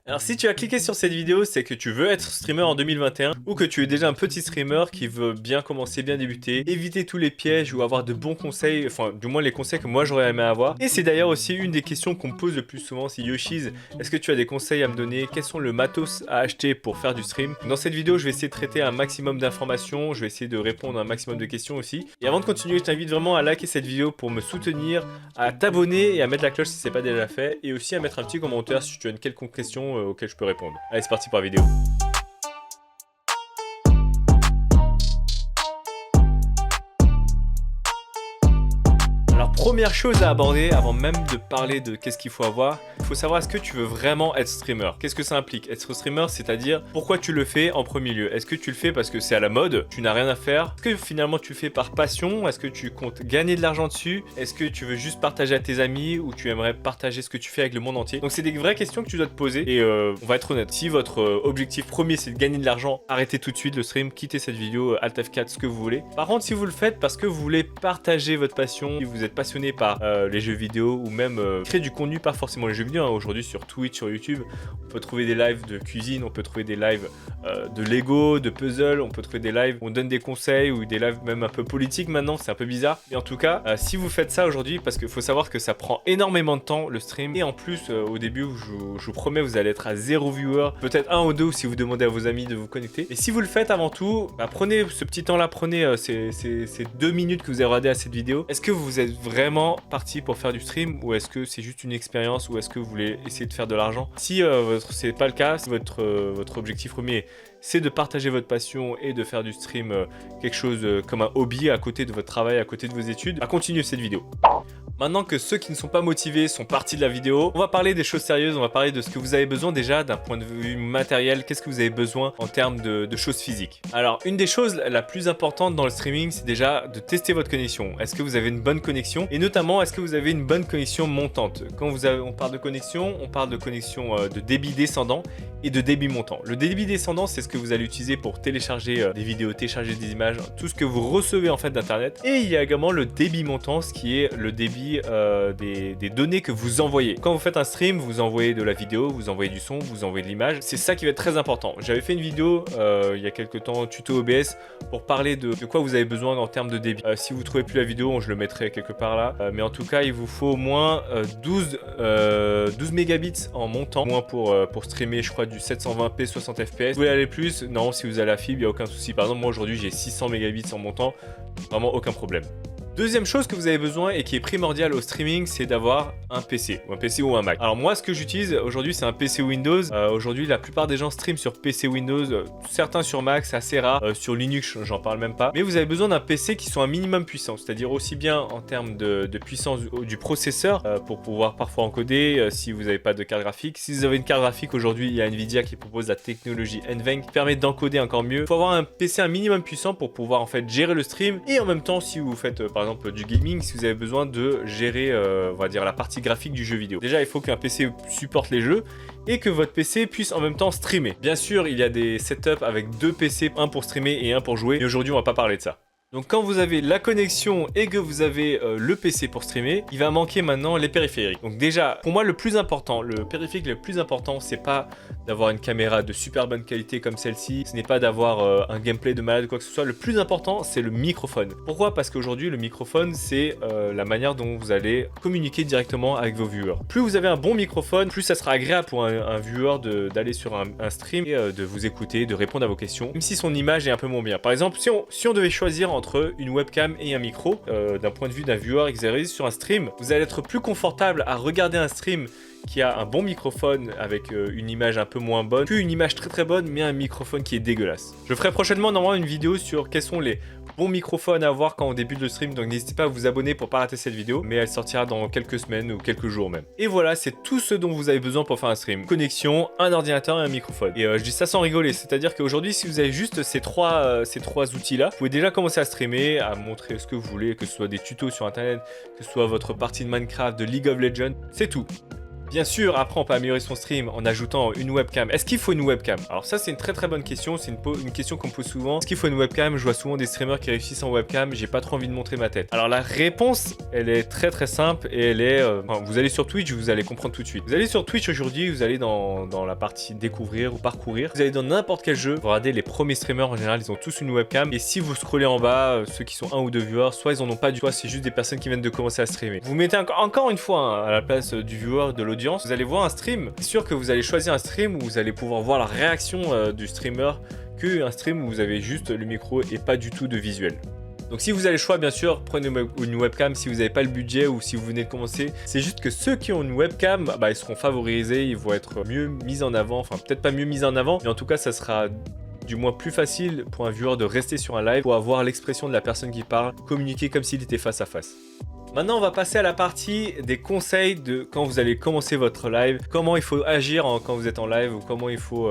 Alors si tu as cliqué sur cette vidéo, c'est que tu veux être streamer en 2021 ou que tu es déjà un petit streamer qui veut bien commencer, bien débuter, éviter tous les pièges ou avoir de bons conseils, enfin du moins les conseils que moi j'aurais aimé avoir. Et c'est d'ailleurs aussi une des questions qu'on me pose le plus souvent, c'est Yoshiz, est-ce que tu as des conseils à me donner? Quels sont le matos à acheter pour faire du stream? Dans cette vidéo, je vais essayer de traiter un maximum d'informations, je vais essayer de répondre à un maximum de questions aussi. Et avant de continuer, je t'invite vraiment à liker cette vidéo pour me soutenir, à t'abonner et à mettre la cloche si c'est pas déjà fait, et aussi à mettre un petit commentaire si tu as une quelconque question auxquelles je peux répondre. Allez, c'est parti pour la vidéo. Alors première chose à aborder avant même de parler de qu'est-ce qu'il faut avoir, il faut savoir est-ce que tu veux vraiment être streamer. Qu'est-ce que ça implique? Être streamer, c'est-à-dire pourquoi tu le fais en premier lieu. Est-ce que tu le fais parce que c'est à la mode, tu n'as rien à faire? Est-ce que finalement tu le fais par passion? Est-ce que tu comptes gagner de l'argent dessus? Est-ce que tu veux juste partager à tes amis ou tu aimerais partager ce que tu fais avec le monde entier? Donc c'est des vraies questions que tu dois te poser et on va être honnête. Si votre objectif premier c'est de gagner de l'argent, arrêtez tout de suite le stream, quittez cette vidéo, Alt F4, ce que vous voulez. Par contre, si vous le faites parce que vous voulez partager votre passion, si vous êtes passionné par les jeux vidéo ou même créer du contenu, pas forcément les jeux vidéo, hein. Aujourd'hui sur Twitch, sur YouTube, on peut trouver des lives de cuisine, on peut trouver des lives de Lego, de puzzle, on peut trouver des lives où on donne des conseils ou des lives même un peu politiques maintenant, c'est un peu bizarre. Mais en tout cas, si vous faites ça aujourd'hui, parce qu'il faut savoir que ça prend énormément de temps le stream, et en plus au début, je vous promets, vous allez être à 0 viewer, peut-être 1 ou 2 si vous demandez à vos amis de vous connecter. Et si vous le faites avant tout, prenez ce petit temps là, prenez ces 2 minutes que vous avez regardé à cette vidéo. Est-ce que vous êtes vraiment parti pour faire du stream ou est-ce que c'est juste une expérience ou est-ce que vous voulez essayer de faire de l'argent? Si c'est pas le cas, si votre objectif premier c'est de partager votre passion et de faire du stream quelque chose comme un hobby à côté de votre travail, à côté de vos études, continuez cette vidéo. Maintenant que ceux qui ne sont pas motivés sont partis de la vidéo, on va parler des choses sérieuses, on va parler de ce que vous avez besoin déjà d'un point de vue matériel, qu'est-ce que vous avez besoin en termes de choses physiques. Alors une des choses la plus importante dans le streaming, c'est déjà de tester votre connexion. Est-ce que vous avez une bonne connexion? Et notamment, est-ce que vous avez une bonne connexion montante? Quand on parle de connexion, on parle de connexion de débit descendant et de débit montant. Le débit descendant, c'est ce que vous allez utiliser pour télécharger des vidéos, télécharger des images, tout ce que vous recevez en fait d'internet. Et il y a également le débit montant, ce qui est le débit des données que vous envoyez. Quand vous faites un stream, vous envoyez de la vidéo, vous envoyez du son, vous envoyez de l'image. C'est ça qui va être très important. J'avais fait une vidéo il y a quelques temps, tuto OBS, pour parler de quoi vous avez besoin en termes de débit. Si vous trouvez plus la vidéo, je le mettrai quelque part là. Mais en tout cas, il vous faut au moins 12 mégabits en montant, au moins pour streamer, je crois, du 720p 60 fps. Vous voulez aller plus? Non, si vous avez la fibre, il n'y a aucun souci. Par exemple, moi aujourd'hui, j'ai 600 mégabits en montant, vraiment aucun problème. Deuxième chose que vous avez besoin et qui est primordial au streaming, c'est d'avoir un PC ou un Mac. Alors moi, ce que j'utilise aujourd'hui, c'est un PC Windows. Aujourd'hui, la plupart des gens streament sur PC Windows, certains sur Mac, c'est assez rare. Sur Linux, j'en parle même pas. Mais vous avez besoin d'un PC qui soit un minimum puissant, c'est-à-dire aussi bien en termes de puissance du processeur pour pouvoir parfois encoder si vous n'avez pas de carte graphique. Si vous avez une carte graphique, aujourd'hui, il y a Nvidia qui propose la technologie NVENC qui permet d'encoder encore mieux. Il faut avoir un PC un minimum puissant pour pouvoir en fait gérer le stream et en même temps, si vous faites par exemple du gaming, si vous avez besoin de gérer on va dire la partie graphique du jeu vidéo. Déjà il faut qu'un PC supporte les jeux et que votre PC puisse en même temps streamer. Bien sûr il y a des setups avec 2 PC, un pour streamer et un pour jouer, mais aujourd'hui on va pas parler de ça. Donc quand vous avez la connexion et que vous avez le PC pour streamer, il va manquer maintenant les périphériques. Donc déjà, pour moi le plus important, le périphérique le plus important, c'est pas d'avoir une caméra de super bonne qualité comme celle-ci, ce n'est pas d'avoir un gameplay de malade ou quoi que ce soit, le plus important c'est le microphone. Pourquoi? Parce qu'aujourd'hui le microphone c'est la manière dont vous allez communiquer directement avec vos viewers. Plus vous avez un bon microphone, plus ça sera agréable pour un viewer d'aller sur un stream et de vous écouter, de répondre à vos questions, même si son image est un peu moins bien. Par exemple, si on devait choisir entre une webcam et un micro, d'un point de vue d'un viewer exercice sur un stream, vous allez être plus confortable à regarder un stream qui a un bon microphone avec une image un peu moins bonne qu'une image très très bonne mais un microphone qui est dégueulasse. Je ferai prochainement normalement une vidéo sur quels sont les bons microphones à avoir quand on débute le stream, donc n'hésitez pas à vous abonner pour pas rater cette vidéo, mais elle sortira dans quelques semaines ou quelques jours même. Et voilà, c'est tout ce dont vous avez besoin pour faire un stream. Connexion, un ordinateur et un microphone. Et je dis ça sans rigoler, c'est-à-dire qu'aujourd'hui si vous avez juste ces trois outils là, vous pouvez déjà commencer à streamer, à montrer ce que vous voulez, que ce soit des tutos sur internet, que ce soit votre partie de Minecraft, de League of Legends, c'est tout. Bien sûr, après on peut améliorer son stream en ajoutant une webcam. Est-ce qu'il faut une webcam? Alors ça c'est une très bonne question, c'est une question qu'on me pose souvent. Est-ce qu'il faut une webcam? Je vois souvent des streamers qui réussissent en webcam, j'ai pas trop envie de montrer ma tête. Alors la réponse, elle est très simple et elle est... vous allez sur Twitch, vous allez comprendre tout de suite. Vous allez sur Twitch aujourd'hui, vous allez dans la partie découvrir ou parcourir. Vous allez dans n'importe quel jeu, vous regardez les premiers streamers en général, ils ont tous une webcam. Et si vous scrollez en bas, ceux qui sont 1 ou 2 viewers, soit ils en ont pas du tout, soit c'est juste des personnes qui viennent de commencer à streamer. Vous mettez encore une fois hein, à la place du viewer, de l'audience, vous allez voir un stream. C'est sûr que vous allez choisir un stream où vous allez pouvoir voir la réaction du streamer qu'un stream où vous avez juste le micro et pas du tout de visuel. Donc si vous avez le choix, bien sûr, prenez une webcam si vous n'avez pas le budget ou si vous venez de commencer. C'est juste que ceux qui ont une webcam, ils seront favorisés, ils vont être mieux mis en avant. Enfin, peut-être pas mieux mis en avant, mais en tout cas, ça sera du moins plus facile pour un viewer de rester sur un live pour avoir l'expression de la personne qui parle, communiquer comme s'il était face à face. Maintenant, on va passer à la partie des conseils de quand vous allez commencer votre live, comment il faut agir quand vous êtes en live ou comment il faut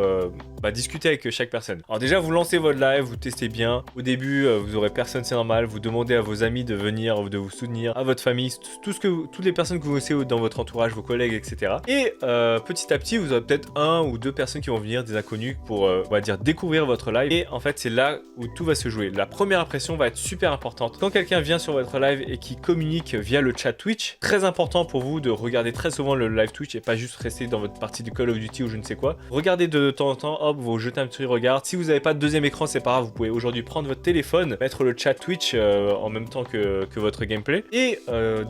discuter avec chaque personne. Alors déjà, vous lancez votre live, vous testez bien. Au début, vous aurez personne, c'est normal. Vous demandez à vos amis de venir, de vous soutenir, à votre famille, toutes les personnes que vous connaissez dans votre entourage, vos collègues, etc. Et petit à petit, vous aurez peut-être 1 ou 2 personnes qui vont venir, des inconnus, pour on va dire découvrir votre live. Et en fait, c'est là où tout va se jouer. La première impression va être super importante. Quand quelqu'un vient sur votre live et qui communique via le chat Twitch, très important pour vous de regarder très souvent le live Twitch et pas juste rester dans votre partie de Call of Duty ou je ne sais quoi. Regardez de temps en temps, hop, vous jetez un petit regard. Si vous n'avez pas de deuxième écran, c'est pas grave, vous pouvez aujourd'hui prendre votre téléphone, mettre le chat Twitch en même temps que votre gameplay et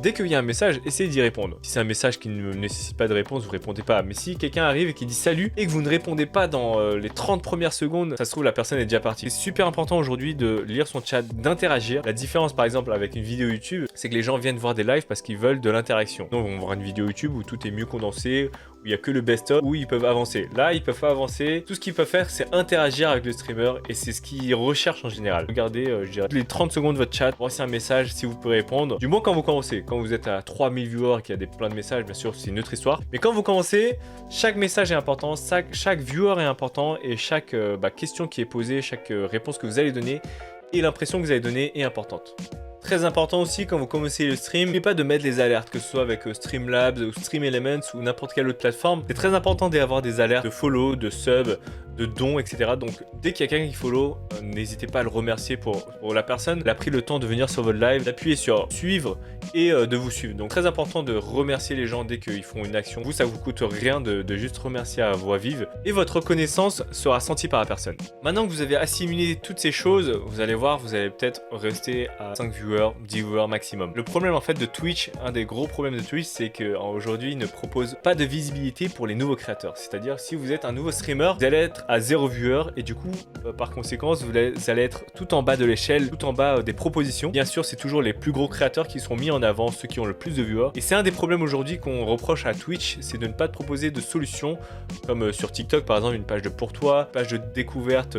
dès qu'il y a un message, essayez d'y répondre. Si c'est un message qui ne nécessite pas de réponse, vous répondez pas. Mais si quelqu'un arrive et qui dit salut et que vous ne répondez pas dans les 30 premières secondes, ça se trouve la personne est déjà partie. C'est super important aujourd'hui de lire son chat, d'interagir. La différence par exemple avec une vidéo YouTube, c'est que les gens viennent voir des lives parce qu'ils veulent de l'interaction. Donc on va voir une vidéo YouTube où tout est mieux condensé, où il n'y a que le best-of, où ils peuvent avancer. Là, ils peuvent pas avancer. Tout ce qu'ils peuvent faire, c'est interagir avec le streamer et c'est ce qu'ils recherchent en général. Regardez, je dirais, les 30 secondes de votre chat, voici un message si vous pouvez répondre. Du moins quand vous commencez. Quand vous êtes à 3000 viewers et qu'il y a plein de messages, bien sûr, c'est une autre histoire. Mais quand vous commencez, chaque message est important, chaque viewer est important et chaque question qui est posée, chaque réponse que vous allez donner et l'impression que vous allez donner est importante. Très important aussi quand vous commencez le stream, n'oubliez pas de mettre les alertes, que ce soit avec Streamlabs ou Stream Elements ou n'importe quelle autre plateforme. C'est très important d'avoir des alertes de follow, de sub, de dons, etc. Donc dès qu'il y a quelqu'un qui follow, n'hésitez pas à le remercier pour la personne. Elle a pris le temps de venir sur votre live, d'appuyer sur suivre et de vous suivre. Donc très important de remercier les gens dès qu'ils font une action. Vous, ça vous coûte rien de juste remercier à voix vive et votre reconnaissance sera sentie par la personne. Maintenant que vous avez assimilé toutes ces choses, vous allez voir, vous allez peut-être rester à 5 viewers, 10 viewers maximum. Le problème en fait de Twitch, un des gros problèmes de Twitch, c'est qu'aujourd'hui il ne propose pas de visibilité pour les nouveaux créateurs. C'est-à-dire si vous êtes un nouveau streamer, vous allez être à 0 viewer et du coup par conséquence vous allez être tout en bas de l'échelle, tout en bas des propositions. Bien sûr, c'est toujours les plus gros créateurs qui seront mis en avant, ceux qui ont le plus de viewers. Et c'est un des problèmes aujourd'hui qu'on reproche à Twitch, c'est de ne pas te proposer de solutions comme sur TikTok par exemple, une page de pour toi, page de découverte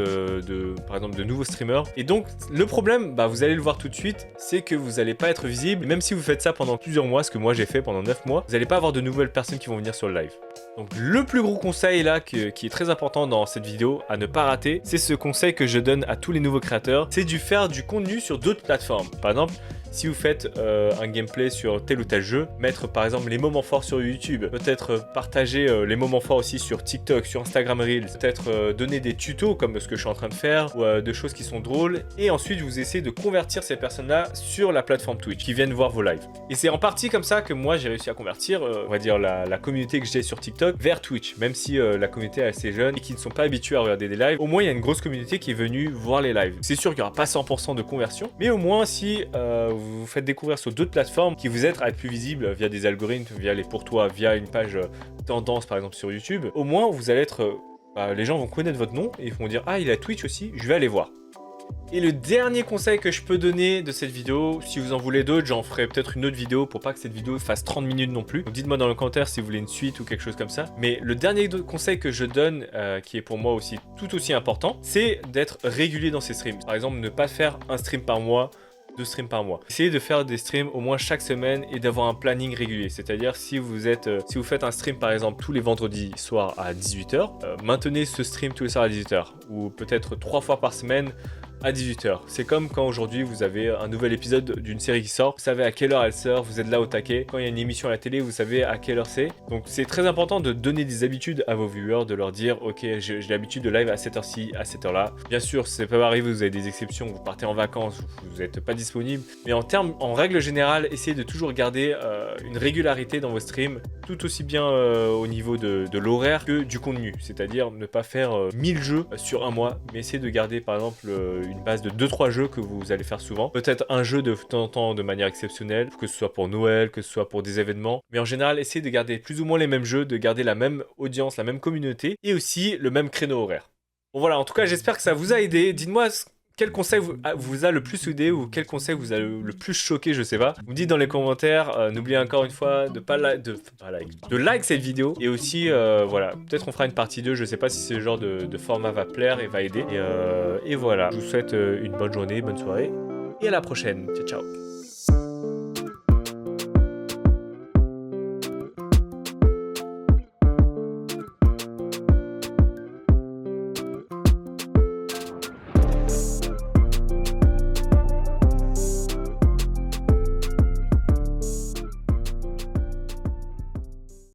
par exemple de nouveaux streamers. Et donc le problème, vous allez le voir tout de suite, c'est que vous n'allez pas être visible. Et même si vous faites ça pendant plusieurs mois, ce que moi j'ai fait pendant 9 mois, vous n'allez pas avoir de nouvelles personnes qui vont venir sur le live. Donc le plus gros conseil là qui est très important dans cette vidéo à ne pas rater, c'est ce conseil que je donne à tous les nouveaux créateurs, c'est de faire du contenu sur d'autres plateformes. Par exemple, si vous faites un gameplay sur tel ou tel jeu, mettre par exemple les moments forts sur YouTube, peut-être partager les moments forts aussi sur TikTok, sur Instagram Reels, peut-être donner des tutos comme ce que je suis en train de faire ou de choses qui sont drôles et ensuite vous essayez de convertir ces personnes-là sur la plateforme Twitch qui viennent voir vos lives. Et c'est en partie comme ça que moi j'ai réussi à convertir, on va dire la communauté que j'ai sur TikTok vers Twitch, même si la communauté est assez jeune et qui ne sont pas habitués à regarder des lives, au moins il y a une grosse communauté qui est venue voir les lives. C'est sûr qu'il n'y aura pas 100% de conversion, mais au moins si vous faites découvrir sur d'autres plateformes qui vous aident à être plus visible via des algorithmes, via les pour toi, via une page tendance par exemple sur YouTube, au moins vous allez être, les gens vont connaître votre nom et ils vont dire ah il a Twitch aussi, je vais aller voir. Et le dernier conseil que je peux donner de cette vidéo, si vous en voulez d'autres, j'en ferai peut-être une autre vidéo pour pas que cette vidéo fasse 30 minutes non plus. Donc dites-moi dans le commentaire si vous voulez une suite ou quelque chose comme ça. Mais le dernier conseil que je donne, qui est pour moi aussi tout aussi important, c'est d'être régulier dans ses streams. Par exemple, ne pas faire un stream par mois, 2 streams par mois. Essayez de faire des streams au moins chaque semaine et d'avoir un planning régulier. C'est-à-dire si vous faites un stream par exemple tous les vendredis soirs à 18h, maintenez ce stream tous les soirs à 18h ou peut-être 3 fois par semaine à 18h. C'est comme quand aujourd'hui vous avez un nouvel épisode d'une série qui sort, vous savez à quelle heure elle sort, vous êtes là au taquet. Quand il y a une émission à la télé, vous savez à quelle heure c'est. Donc c'est très important de donner des habitudes à vos viewers, de leur dire ok, j'ai l'habitude de live à cette heure-ci, à cette heure-là. Bien sûr, ça peut arriver, vous avez des exceptions, vous partez en vacances, vous n'êtes pas disponible. Mais en règle générale, essayez de toujours garder une régularité dans vos streams, tout aussi bien au niveau de l'horaire que du contenu. C'est-à-dire ne pas faire 1000 jeux sur un mois, mais essayez de garder par exemple une base de 2-3 jeux que vous allez faire souvent. Peut-être un jeu de temps en temps de manière exceptionnelle, que ce soit pour Noël, que ce soit pour des événements. Mais en général, essayez de garder plus ou moins les mêmes jeux, de garder la même audience, la même communauté et aussi le même créneau horaire. Bon voilà, en tout cas, j'espère que ça vous a aidé. Dites-moi quel conseil vous a le plus aidé ou quel conseil vous a le plus choqué, je sais pas. Vous me dites dans les commentaires, n'oubliez encore une fois de like cette vidéo. Et aussi, voilà, peut-être on fera une partie 2, je sais pas si ce genre de format va plaire et va aider. Et voilà, je vous souhaite une bonne journée, bonne soirée et à la prochaine. Ciao, ciao.